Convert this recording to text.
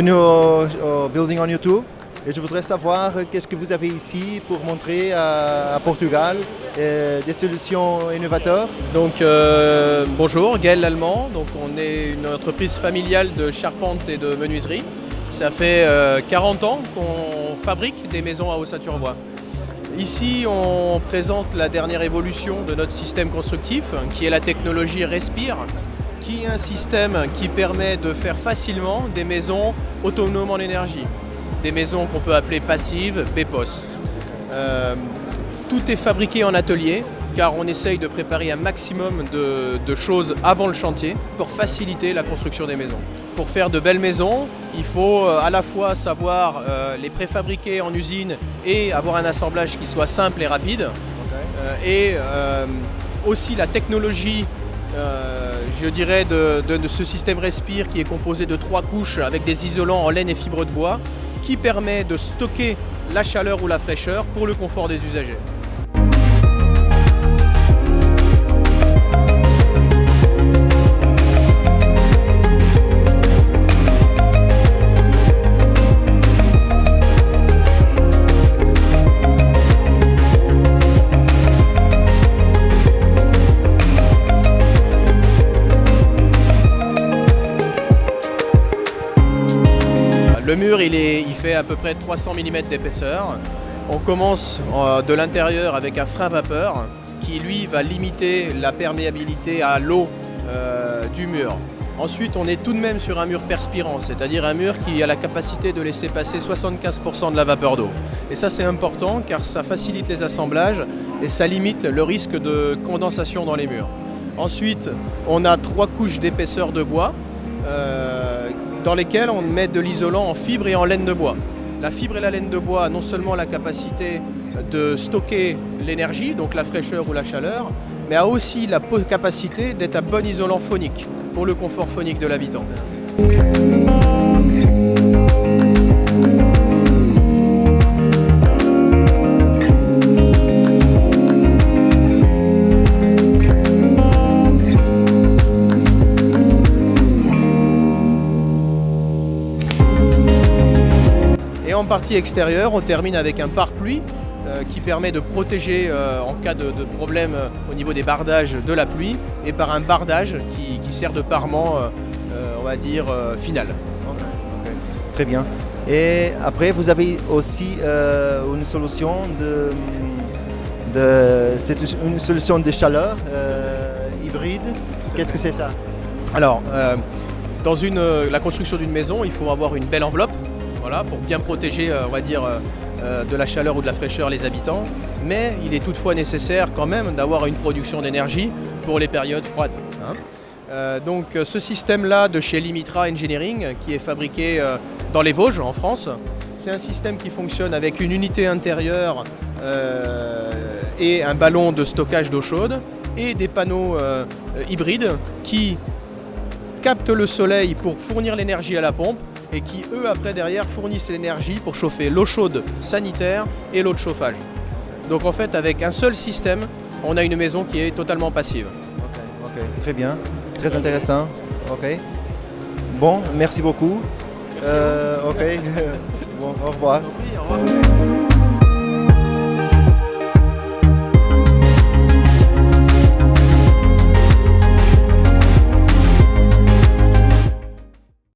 bienvenue au Building on YouTube. Et je voudrais savoir qu'est-ce que vous avez ici pour montrer à Portugal des solutions innovatrices. Donc bonjour, Gaël Lallemand. Donc on est une entreprise familiale de charpente et de menuiserie. Ça fait 40 ans qu'on fabrique des maisons à ossature-bois. Ici on présente la dernière évolution de notre système constructif qui est la technologie Respire, qui est un système qui permet de faire facilement des maisons autonomes en énergie. Des maisons qu'on peut appeler passives, BEPOS. Tout est fabriqué en atelier car on essaye de préparer un maximum de choses avant le chantier pour faciliter la construction des maisons. Pour faire de belles maisons, il faut à la fois savoir les préfabriquer en usine et avoir un assemblage qui soit simple et rapide. Et aussi la technologie je dirais de ce système Respire qui est composé de 3 couches avec des isolants en laine et fibre de bois qui permet de stocker la chaleur ou la fraîcheur pour le confort des usagers. Le mur il fait à peu près 300 mm d'épaisseur. On commence de l'intérieur avec un frein vapeur qui lui va limiter la perméabilité à l'eau du mur. Ensuite on est tout de même sur un mur perspirant, c'est-à-dire un mur qui a la capacité de laisser passer 75% de la vapeur d'eau. Et ça c'est important car ça facilite les assemblages et ça limite le risque de condensation dans les murs. Ensuite on a 3 couches d'épaisseur de bois dans lesquelles on met de l'isolant en fibre et en laine de bois. La fibre et la laine de bois a non seulement la capacité de stocker l'énergie, donc la fraîcheur ou la chaleur, mais a aussi la capacité d'être un bon isolant phonique pour le confort phonique de l'habitant. Et en partie extérieure, on termine avec un pare-pluie qui permet de protéger en cas de problème au niveau des bardages de la pluie et par un bardage qui sert de parement, on va dire, final. Okay. Très bien. Et après, vous avez aussi une solution c'est une solution de chaleur hybride. Qu'est-ce que c'est ça? Alors, dans la construction d'une maison, il faut avoir une belle enveloppe. Voilà, pour bien protéger, on va dire, de la chaleur ou de la fraîcheur les habitants. Mais il est toutefois nécessaire quand même d'avoir une production d'énergie pour les périodes froides. Donc ce système-là de chez Limitra Engineering, qui est fabriqué dans les Vosges, en France, c'est un système qui fonctionne avec une unité intérieure et un ballon de stockage d'eau chaude et des panneaux hybrides qui captent le soleil pour fournir l'énergie à la pompe et qui, eux, après, derrière, fournissent l'énergie pour chauffer l'eau chaude sanitaire et l'eau de chauffage. Donc, en fait, avec un seul système, on a une maison qui est totalement passive. Ok, très bien, très intéressant. Ok. Bon, merci beaucoup. Merci Ok, bon, au revoir. Au revoir.